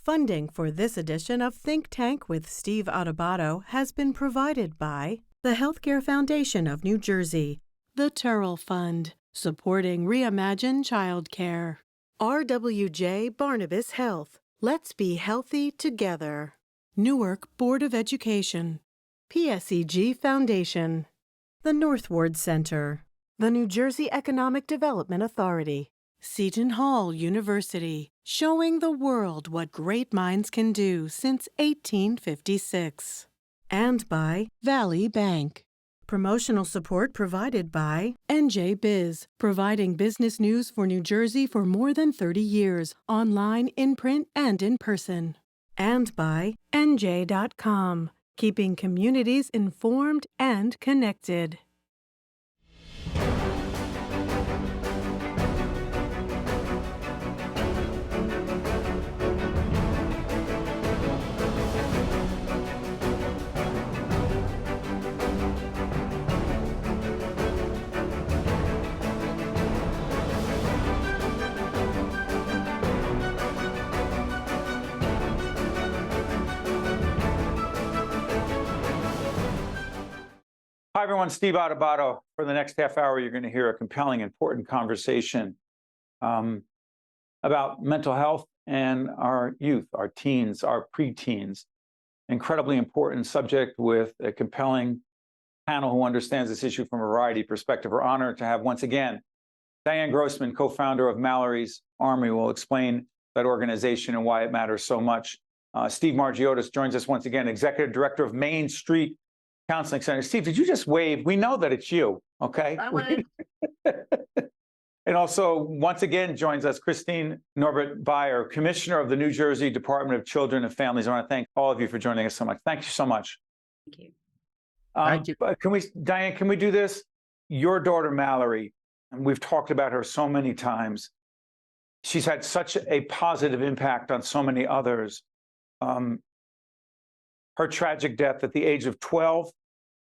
Funding for this edition of Think Tank with Steve Adubato has been provided by the Healthcare Foundation of New Jersey, the Turrell Fund, supporting Reimagine Childcare, RWJ Barnabas Health, Let's Be Healthy Together, Newark Board of Education, PSEG Foundation, the Northward Center, the New Jersey Economic Development Authority, Seton Hall University, showing the world what great minds can do since 1856. And by Valley Bank. Promotional support provided by NJ Biz, providing business news for New Jersey for more than 30 years, online, in print, and in person. And by NJ.com, keeping communities informed and connected. Hi, everyone. Steve Adubato. For the next half hour, you're going to hear a compelling, important conversation about mental health and our youth, our teens, our preteens. Incredibly important subject with a compelling panel who understands this issue from a variety of perspectives. We're honored to have, once again, Dianne Grossman, co-founder of Mallory's Army, will explain that organization and why it matters so much. Steve Margeotes joins us once again, executive director of Main Street Counseling Center. Steve, did you just wave? We know that it's you, okay? I would. And also, once again, joins us Christine Norbut Beyer, Commissioner of the New Jersey Department of Children and Families. I want to thank all of you for joining us so much. Thank you so much. Thank you. Thank you. Dianne, can we do this? Your daughter, Mallory, and we've talked about her so many times. She's had such a positive impact on so many others. Her tragic death at the age of 12.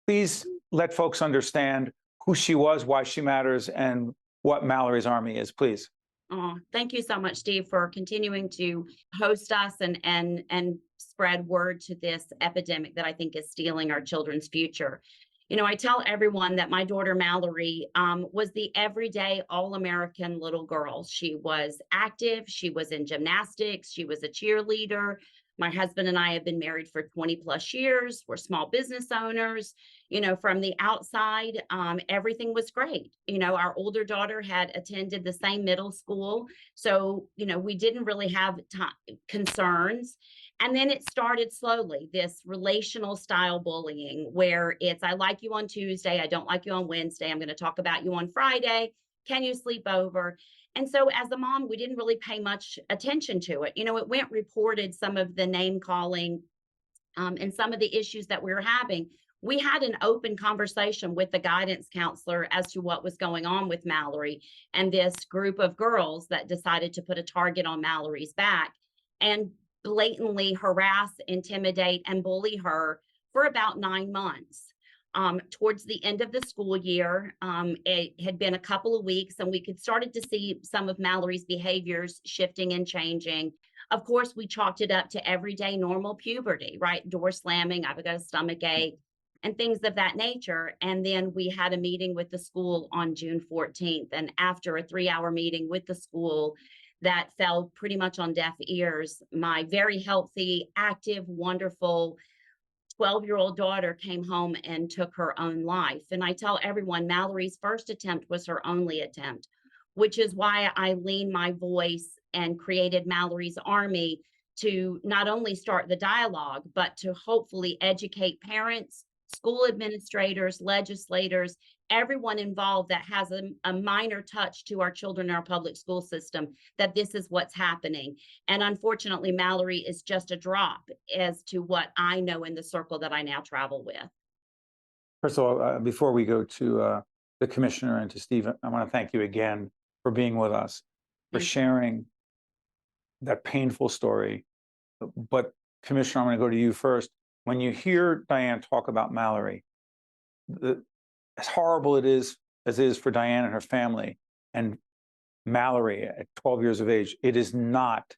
Please let folks understand who she was, why she matters, and what Mallory's Army is, please. Oh, thank you so much, Steve, for continuing to host us and spread word to this epidemic that I think is stealing our children's future. You know, I tell everyone that my daughter Mallory was the everyday all-American little girl. She was active, she was in gymnastics, she was a cheerleader. My husband and I have been married for 20 plus years. We're small business owners. You know, from the outside, everything was great. You know, our older daughter had attended the same middle school. So, you know, we didn't really have concerns. And then it started slowly, this relational style bullying, where it's, I like you on Tuesday, I don't like you on Wednesday, I'm going to talk about you on Friday. Can you sleep over? And so as a mom, we didn't really pay much attention to it. You know, it went reported, some of the name calling and some of the issues that we were having. We had an open conversation with the guidance counselor as to what was going on with Mallory and this group of girls that decided to put a target on Mallory's back and blatantly harass, intimidate, and bully her for about 9 months. Towards the end of the school year, it had been a couple of weeks and we could started to see some of Mallory's behaviors shifting and changing. Of course, we chalked it up to everyday normal puberty, right? Door slamming, I've got a stomach ache, and things of that nature. And then we had a meeting with the school on June 14th. And after a 3-hour meeting with the school that fell pretty much on deaf ears, my very healthy, active, wonderful 12-year-old daughter came home and took her own life. And I tell everyone, Mallory's first attempt was her only attempt, which is why I leaned my voice and created Mallory's Army to not only start the dialogue, but to hopefully educate parents, school administrators, legislators, everyone involved that has a minor touch to our children in our public school system, that this is what's happening. And unfortunately, Mallory is just a drop as to what I know in the circle that I now travel with. First of all, before we go to the commissioner and to Steve, I want to thank you again for being with us, for sharing that painful story. But Commissioner, I'm going to go to you first. When you hear Dianne talk about Mallory, as horrible it is as it is for Dianne and her family, and Mallory at 12 years of age, it is not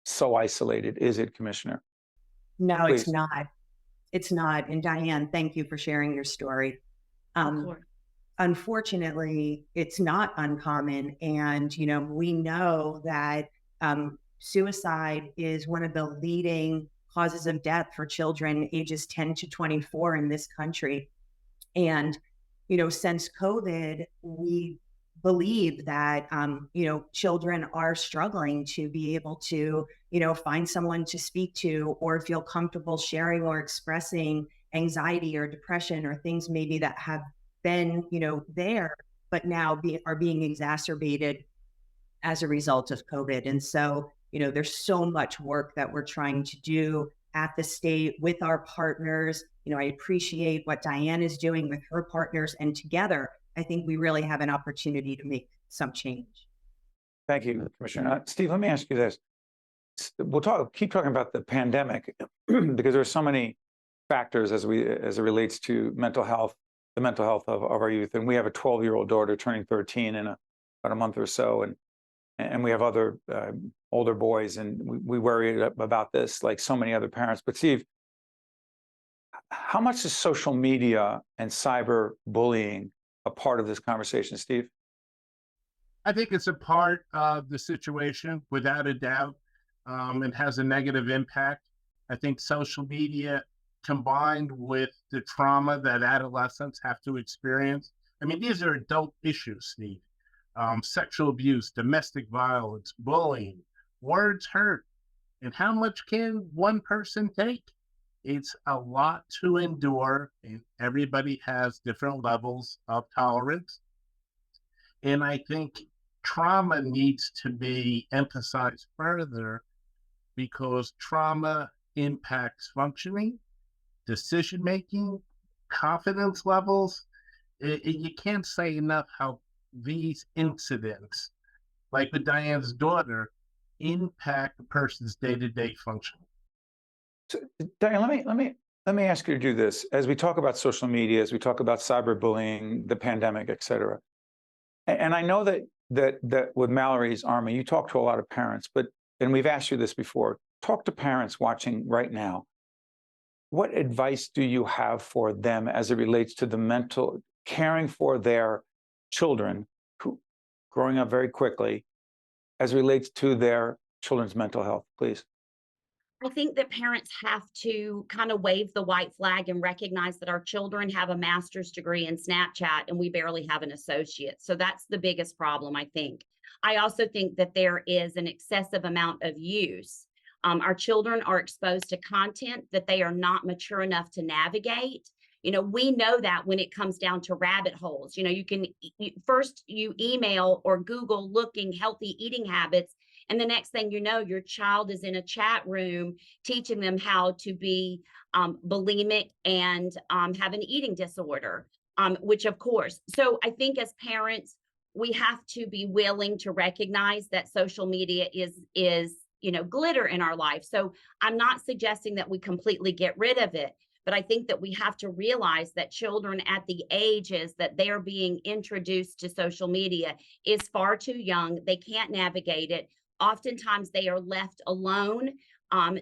so isolated, is it, Commissioner? No, Please. it's not. It's not. And Dianne, thank you for sharing your story. Of course. Unfortunately, it's not uncommon. And, we know that suicide is one of the leading causes of death for children ages 10 to 24 in this country. And, since COVID, we believe that, children are struggling to be able to, find someone to speak to or feel comfortable sharing or expressing anxiety or depression or things maybe that have been, there, but now are being exacerbated as a result of COVID. And so, there's so much work that we're trying to do at the state with our partners. I appreciate what Dianne is doing with her partners, and together, I think we really have an opportunity to make some change. Thank you, Commissioner. Steve, let me ask you this. We'll keep talking about the pandemic because there's so many factors as it relates to mental health, the mental health of our youth. And we have a 12-year-old daughter turning 13 in about a month or so. And we have other older boys, and we worry about this like so many other parents. But Steve, how much is social media and cyber bullying a part of this conversation, Steve? I think it's a part of the situation, without a doubt. It has a negative impact. I think social media combined with the trauma that adolescents have to experience. I mean, these are adult issues, Steve. Sexual abuse, domestic violence, bullying, words hurt. And how much can one person take? It's a lot to endure, and everybody has different levels of tolerance. And I think trauma needs to be emphasized further because trauma impacts functioning, decision-making, confidence levels. You can't say enough how these incidents, like with Dianne's daughter, impact a person's day-to-day functioning. So, Dianne, let me ask you to do this. As we talk about social media, as we talk about cyberbullying, the pandemic, et cetera, and I know that with Mallory's Army, you talk to a lot of parents, and we've asked you this before, talk to parents watching right now. What advice do you have for them as it relates to the mental, caring for their children who growing up very quickly, as it relates to their children's mental health, please? I think that parents have to kind of wave the white flag and recognize that our children have a master's degree in Snapchat and we barely have an associate. So that's the biggest problem, I think. I also think that there is an excessive amount of use. Our children are exposed to content that they are not mature enough to navigate. We know that when it comes down to rabbit holes. You email or Google looking healthy eating habits, and the next thing you know, your child is in a chat room teaching them how to be bulimic and have an eating disorder, which of course. So I think as parents, we have to be willing to recognize that social media is glitter in our life. So I'm not suggesting that we completely get rid of it, but I think that we have to realize that children at the ages that they're being introduced to social media is far too young. They can't navigate it. Oftentimes they are left alone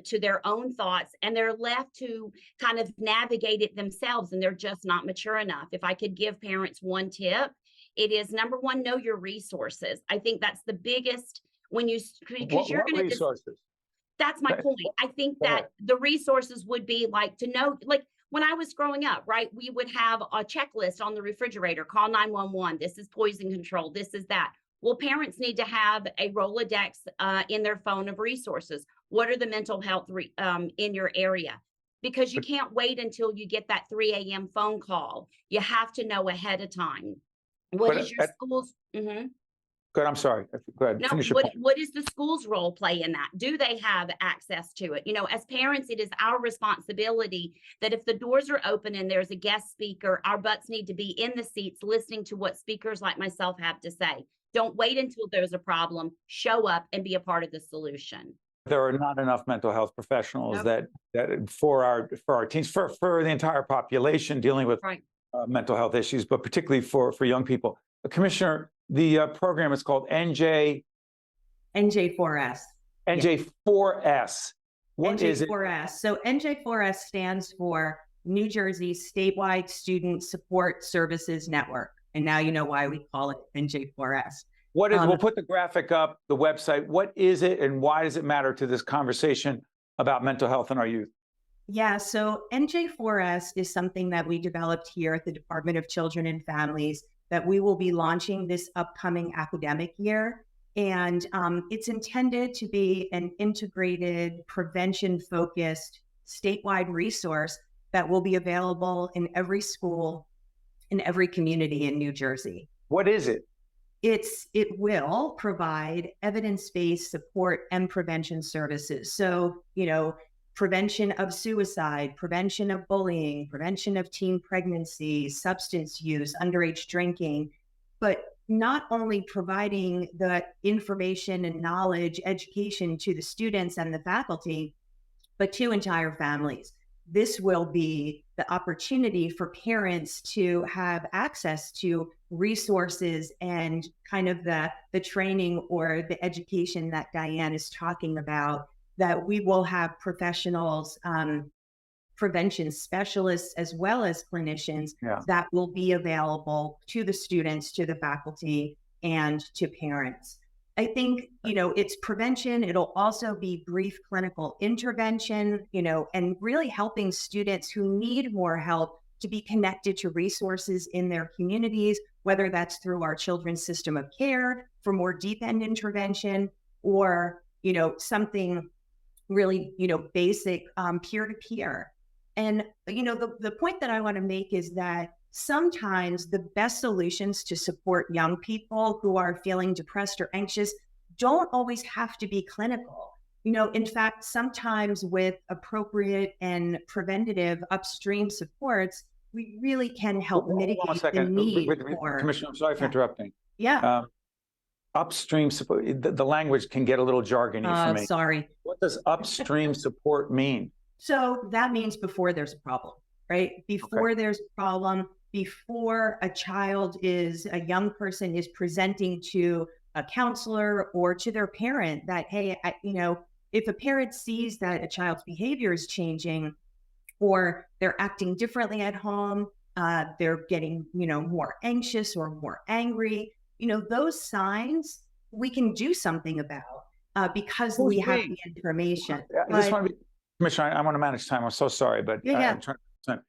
to their own thoughts, and they're left to kind of navigate it themselves, and they're just not mature enough. If I could give parents one tip, it is number one, know your resources. I think that's the biggest because you're going to resources. That's my point. I think that the resources would be like to know, like when I was growing up, right, we would have a checklist on the refrigerator, call 911. This is poison control. This is that. Well, parents need to have a Rolodex in their phone of resources. What are the mental health in your area? Because you can't wait until you get that 3 a.m. phone call. You have to know ahead of time. What is your school's? Good. I'm sorry. Go ahead. No, Finish your point. what is the school's role play in that? Do they have access to it? As parents, it is our responsibility that if the doors are open and there's a guest speaker, our butts need to be in the seats listening to what speakers like myself have to say. Don't wait until there's a problem. Show up and be a part of the solution. There are not enough mental health professionals that for our teens, for the entire population dealing with mental health issues, but particularly for young people. Commissioner, the program is called NJ4S. NJ4S. What is it? NJ4S. So NJ4S stands for New Jersey Statewide Student Support Services Network. And now you know why we call it NJ4S. What is, we'll put the graphic up, the website. What is it and why does it matter to this conversation about mental health in our youth? Yeah, so NJ4S is something that we developed here at the Department of Children and Families that we will be launching this upcoming academic year. And it's intended to be an integrated, prevention-focused, statewide resource that will be available in every school, in every community in New Jersey. What is it? It will provide evidence-based support and prevention services. So, prevention of suicide, prevention of bullying, prevention of teen pregnancy, substance use, underage drinking, but not only providing the information and knowledge, education to the students and the faculty, but to entire families. This will be the opportunity for parents to have access to resources and kind of the training or the education that Dianne is talking about, that we will have professionals, prevention specialists, as well as clinicians that will be available to the students, to the faculty, and to parents. I think, it's prevention. It'll also be brief clinical intervention, and really helping students who need more help to be connected to resources in their communities, whether that's through our children's system of care for more deep end intervention, or, something really, basic peer-to-peer. And, the point that I want to make is that sometimes the best solutions to support young people who are feeling depressed or anxious don't always have to be clinical. In fact, sometimes with appropriate and preventative upstream supports, we really can help mitigate the need for... Commissioner, I'm sorry for interrupting. Yeah. Upstream support, the language can get a little jargony for me. Sorry. What does upstream support mean? So that means before there's a problem, right? Before there's a problem, before a young person is presenting to a counselor or to their parent that, hey, if a parent sees that a child's behavior is changing, or they're acting differently at home, they're getting, more anxious or more angry, those signs we can do something about because we have the information. Commissioner, I want to manage time. I'm so sorry, but I'm trying to.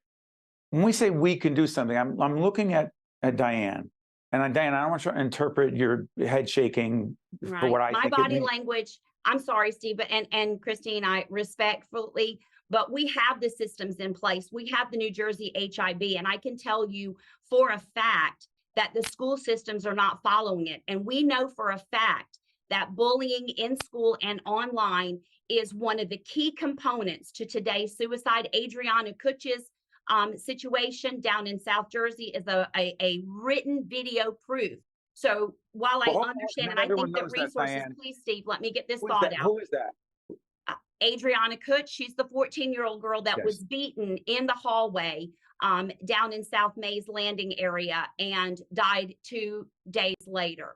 When we say we can do something, I'm looking at Dianne, and Dianne, I don't want you to interpret your head shaking for what I think. My body language. I'm sorry, Steve, and Christine, I respectfully, but we have the systems in place. We have the New Jersey HIB, and I can tell you for a fact that the school systems are not following it. And we know for a fact that bullying in school and online is one of the key components to today's suicide. Adriana Kutch's situation down in South Jersey is a written video proof. So while I understand, and I think that resources, please, Steve, let me get this thought out. Who is that? Adriana Kutch, she's the 14-year-old girl that was beaten in the hallway down in South Mays Landing area and died 2 days later.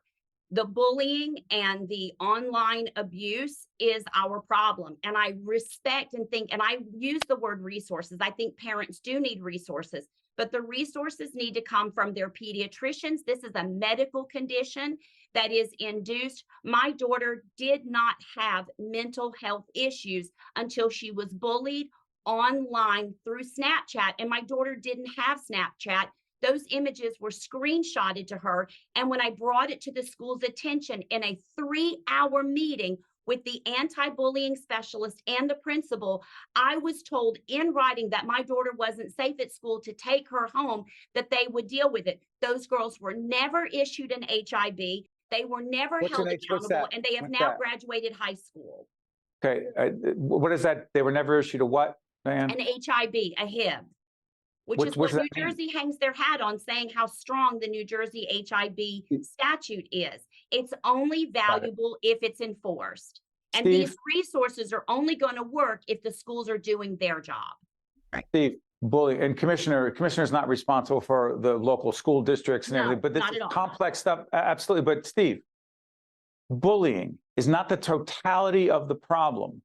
The bullying and the online abuse is our problem. And I respect and think, and I use the word resources. I think parents do need resources, but the resources need to come from their pediatricians. This is a medical condition that is induced. My daughter did not have mental health issues until she was bullied online through Snapchat. And my daughter didn't have Snapchat. Those images were screenshotted to her. And when I brought it to the school's attention in a 3-hour meeting with the anti-bullying specialist and the principal, I was told in writing that my daughter wasn't safe at school to take her home, that they would deal with it. Those girls were never issued an HIB. They were never held accountable, and they have now graduated high school. Okay, what is that? They were never issued a what, Dianne? An HIB, a HIB. Which is what New Jersey hangs their hat on, saying how strong the New Jersey HIB statute is. It's only valuable if it's enforced. And these resources are only going to work if the schools are doing their job. Right. Steve, bullying, and Commissioner is not responsible for the local school districts and everything, but this is complex stuff, absolutely. But Steve, bullying is not the totality of the problem,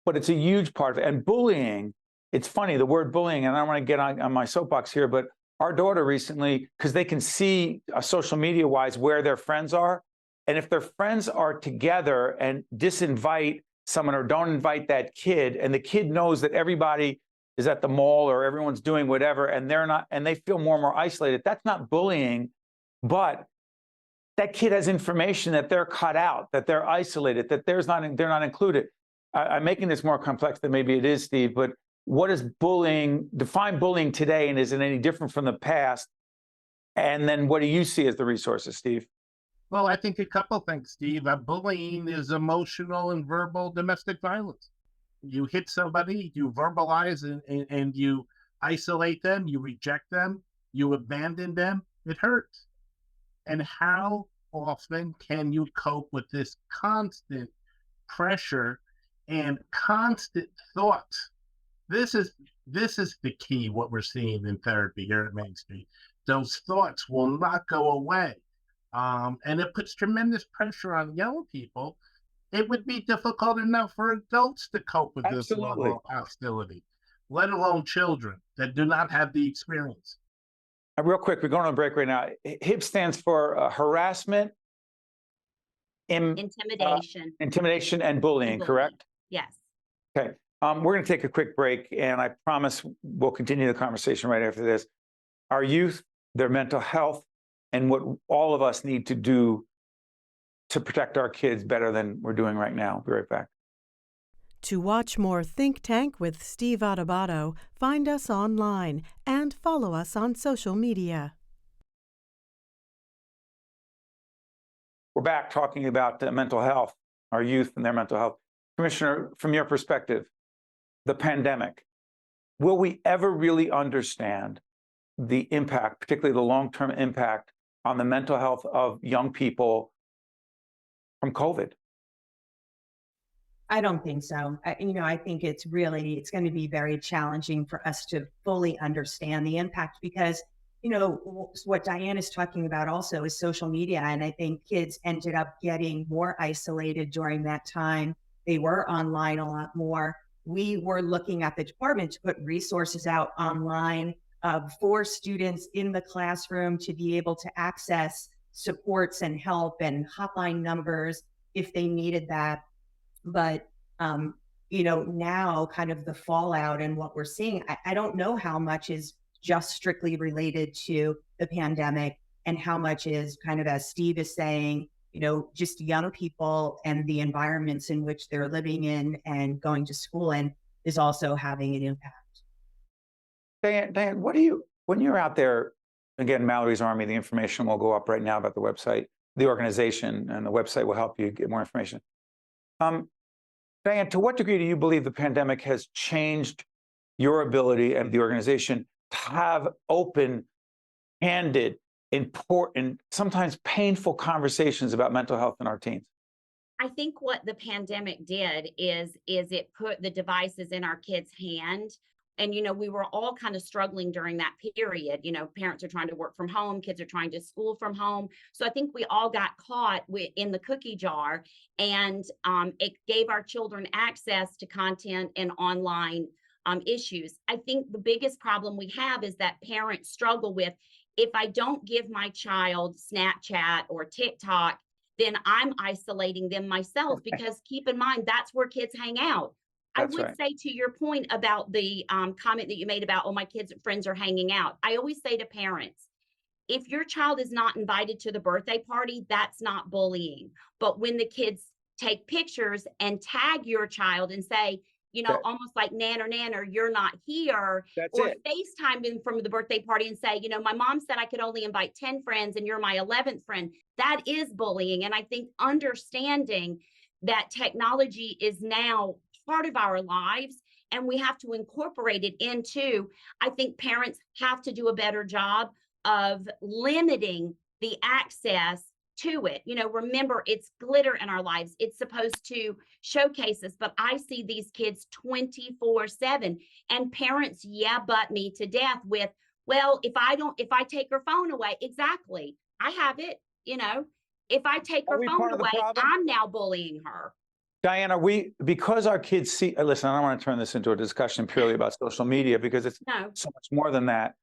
but it's a huge part of it. And bullying, it's funny, the word bullying, and I don't want to get on my soapbox here, but our daughter recently, because they can see social media wise where their friends are. And if their friends are together and disinvite someone or don't invite that kid, and the kid knows that everybody is at the mall or everyone's doing whatever, and they're not, and they feel more and more isolated, that's not bullying, but that kid has information that they're cut out, that they're isolated, that they're not included. I'm making this more complex than maybe it is, Steve, but what is bullying, define bullying today, and is it any different from the past? And then what do you see as the resources, Steve? Well, I think a couple things, Steve. Bullying is emotional and verbal domestic violence. You hit somebody, you verbalize and you isolate them, you reject them, you abandon them, it hurts. And how often can you cope with this constant pressure and constant thoughts? This is the key, what we're seeing in therapy here at Main Street. Those thoughts will not go away. And it puts tremendous pressure on young people. It would be difficult enough for adults to cope with this level of hostility, let alone children that do not have the experience. Real quick, we're going on a break right now. HIB stands for harassment, intimidation, and bullying, correct? Yes. Okay. We're going to take a quick break, and I promise we'll continue the conversation right after this. Our youth, their mental health, and what all of us need to do to protect our kids better than we're doing right now. I'll be right back. To watch more Think Tank with Steve Adubato, find us online and follow us on social media. We're back talking about mental health, our youth and their mental health. Commissioner, from your perspective, the pandemic, will we ever really understand the impact, particularly the long-term impact on the mental health of young people from COVID? I don't think so. I think it's going to be very challenging for us to fully understand the impact because, what Dianne is talking about also is social media. And I think kids ended up getting more isolated during that time. They were online a lot more. We were looking at the department to put resources out online for students in the classroom to be able to access supports and help and hotline numbers if they needed that. But, now kind of the fallout and what we're seeing, I don't know how much is just strictly related to the pandemic and how much is kind of, as Steve is saying, just young people and the environments in which they're living in and going to school in is also having an impact. Dianne, when you're out there, again, Mallory's Army, the information will go up right now about the website, the organization, and the website will help you get more information. Dianne, to what degree do you believe the pandemic has changed your ability and the organization to have open, candid, important, sometimes painful conversations about mental health in our teens? I think what the pandemic did is it put the devices in our kids' hand. And, we were all kind of struggling during that period. Parents are trying to work from home, kids are trying to school from home. So I think we all got caught in the cookie jar, and it gave our children access to content and online issues. I think the biggest problem we have is that parents struggle with, if I don't give my child Snapchat or TikTok, then I'm isolating them myself, because keep in mind, that's where kids hang out. That's I would right. say, to your point about the comment that you made about, my kids' friends are hanging out. I always say to parents, if your child is not invited to the birthday party, that's not bullying. But when the kids take pictures and tag your child and say, almost like nanner, you're not here, or FaceTime them from the birthday party and say, my mom said I could only invite 10 friends and you're my 11th friend, that is bullying. And I think understanding that technology is now part of our lives and we have to incorporate it into, I think parents have to do a better job of limiting the access to it. Remember, it's glitter in our lives. It's supposed to showcase us, but I see these kids 24/7, and parents butt me to death with, well, if I take her phone away, exactly, I have it, If I take Are her we phone part of the away, problem? I'm now bullying her. Dianne, are we, because our kids see, listen, I don't want to turn this into a discussion purely about social media because it's No. so much more than that,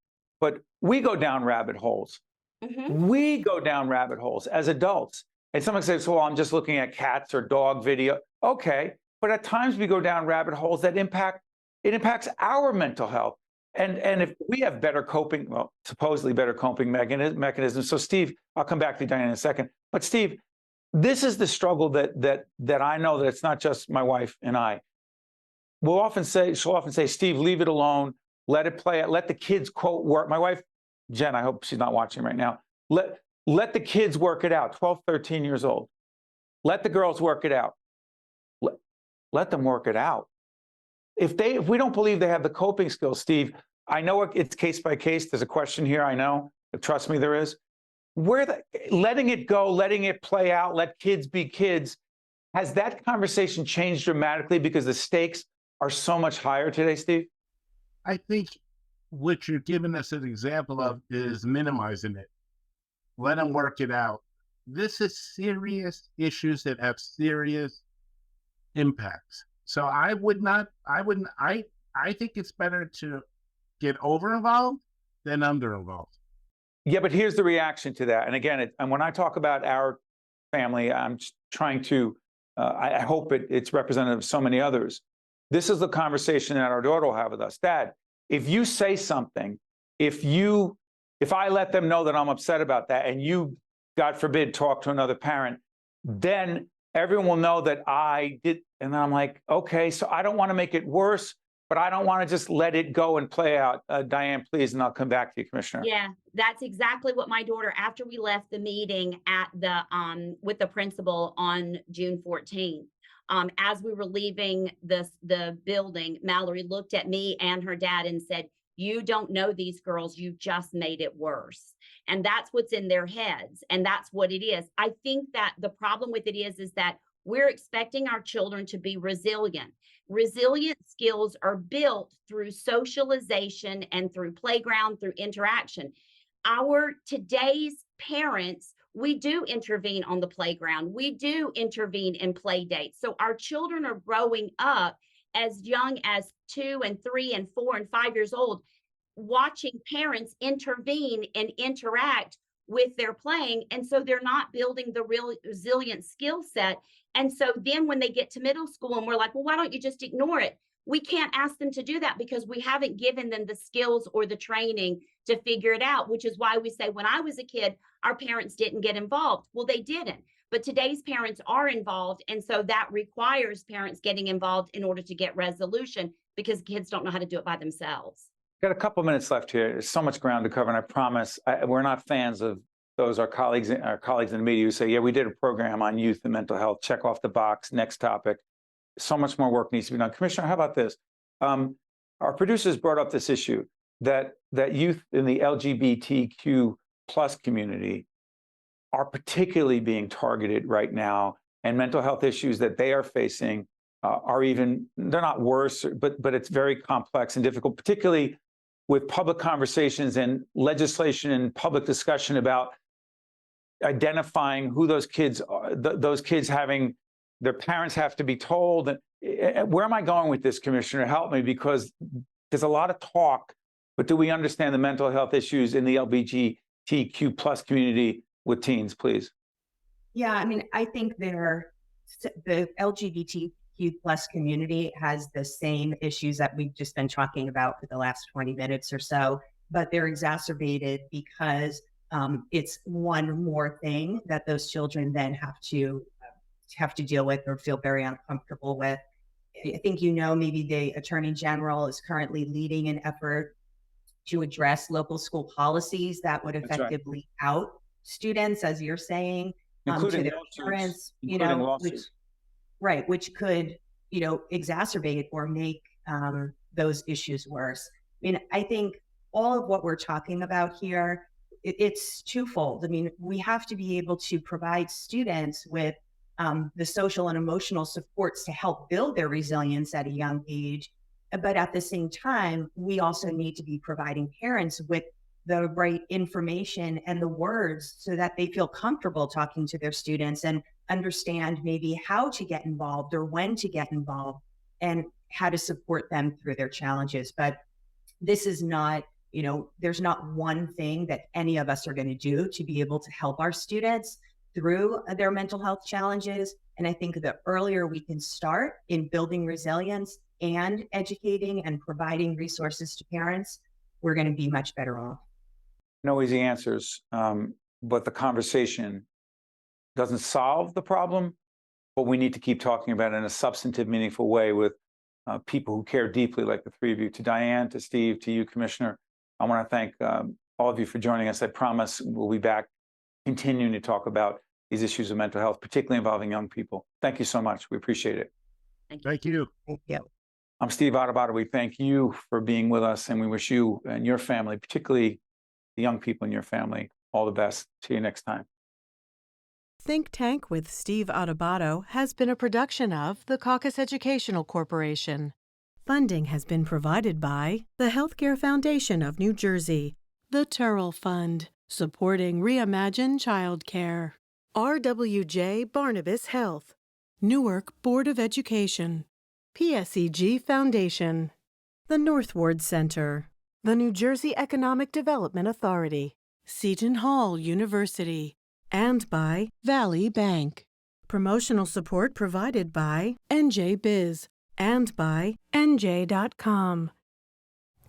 but we go down rabbit holes. Mm-hmm. We go down rabbit holes as adults. And someone says, well, I'm just looking at cats or dog video. Okay. But at times we go down rabbit holes that impacts our mental health. And if we have better coping, well, supposedly better coping mechanisms. So Steve, I'll come back to Dianne in a second. But Steve, this is the struggle that I know that it's not just my wife and I. She'll often say, Steve, leave it alone, let it play out, let the kids quote work. My wife, Jen, I hope she's not watching right now. Let the kids work it out, 12, 13 years old. Let the girls work it out. Let them work it out. If we don't believe they have the coping skills, Steve, I know it's case by case. There's a question here, I know. Trust me, there is. Letting it go, letting it play out, let kids be kids. Has that conversation changed dramatically because the stakes are so much higher today, Steve? I think what you're giving us an example of is minimizing it. Let them work it out. This is serious issues that have serious impacts. So I think it's better to get over involved than under involved. Yeah, but here's the reaction to that. And again, and when I talk about our family, I'm trying to, I hope it's representative of so many others. This is the conversation that our daughter will have with us. Dad, if you say something, if I let them know that I'm upset about that and you, God forbid, talk to another parent, then everyone will know that I did. And I'm like, okay, so I don't want to make it worse, but I don't want to just let it go and play out. Dianne, please, and I'll come back to you, Commissioner. Yeah, that's exactly what my daughter, after we left the meeting at the with the principal on June 14th, as we were leaving the building, Mallory looked at me and her dad and said, "You don't know these girls, you just made it worse." And that's what's in their heads. And that's what it is. I think that the problem with it is that we're expecting our children to be resilient. Resilient skills are built through socialization and through playground, through interaction. Today's parents, we do intervene on the playground. We do intervene in play dates. So our children are growing up as young as 2 and 3 and 4 and 5 years old, watching parents intervene and interact with their playing. And so they're not building the real resilient skill set. And so then when they get to middle school and we're like, well, why don't you just ignore it? We can't ask them to do that because we haven't given them the skills or the training to figure it out, which is why we say when I was a kid, our parents didn't get involved. Well, they didn't. But today's parents are involved. And so that requires parents getting involved in order to get resolution because kids don't know how to do it by themselves. Got a couple minutes left here. There's so much ground to cover, and I promise we're not fans of those our colleagues in the media who say, yeah, we did a program on youth and mental health. Check off the box. Next topic. So much more work needs to be done. Commissioner, how about this? Our producers brought up this issue that youth in the LGBTQ plus community are particularly being targeted right now, and mental health issues that they are facing they're not worse, but it's very complex and difficult, particularly with public conversations and legislation and public discussion about identifying who those kids are, those kids having, their parents have to be told. And where am I going with this, Commissioner? Help me, because there's a lot of talk, but do we understand the mental health issues in the LGBTQ plus community with teens, please? Yeah, I mean, I think the LGBTQ plus community has the same issues that we've just been talking about for the last 20 minutes or so, but they're exacerbated because it's one more thing that those children then have to deal with or feel very uncomfortable with. I think, maybe the Attorney General is currently leading an effort to address local school policies that would effectively out students, as you're saying, including to their parents, lawsuits. which could, exacerbate or make those issues worse. I mean, I think all of what we're talking about here, it's twofold. I mean, we have to be able to provide students with the social and emotional supports to help build their resilience at a young age. But at the same time, we also need to be providing parents with the right information and the words so that they feel comfortable talking to their students and understand maybe how to get involved or when to get involved and how to support them through their challenges. But this is not, there's not one thing that any of us are going to do to be able to help our students through their mental health challenges. And I think the earlier we can start in building resilience and educating and providing resources to parents, we're going to be much better off. No easy answers, but the conversation doesn't solve the problem, but we need to keep talking about it in a substantive, meaningful way with people who care deeply, like the three of you. To Dianne, to Steve, to you, Commissioner, I want to thank all of you for joining us. I promise we'll be back continuing to talk about these issues of mental health, particularly involving young people. Thank you so much. We appreciate it. Thank you. Thank you. I'm Steve Adubato. We thank you for being with us, and we wish you and your family, particularly the young people in your family, all the best. See you next time. Think Tank with Steve Adubato has been a production of the Caucus Educational Corporation. Funding has been provided by the Healthcare Foundation of New Jersey, the Terrell Fund, supporting Reimagine Childcare, RWJ Barnabas Health, Newark Board of Education, PSEG Foundation, the North Ward Center, the New Jersey Economic Development Authority, Seton Hall University, and by Valley Bank. Promotional support provided by NJ Biz and by NJ.com.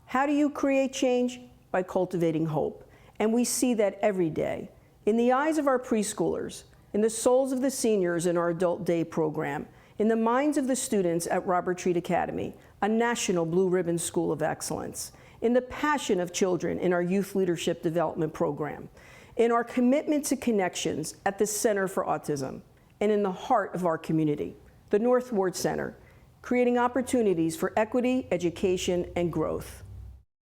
How do you create change? By cultivating hope. And we see that every day. In the eyes of our preschoolers, in the souls of the seniors in our Adult Day program, in the minds of the students at Robert Treat Academy, a national Blue Ribbon School of Excellence, in the passion of children in our Youth Leadership Development Program, in our commitment to connections at the Center for Autism, and in the heart of our community, the North Ward Center, creating opportunities for equity, education, and growth.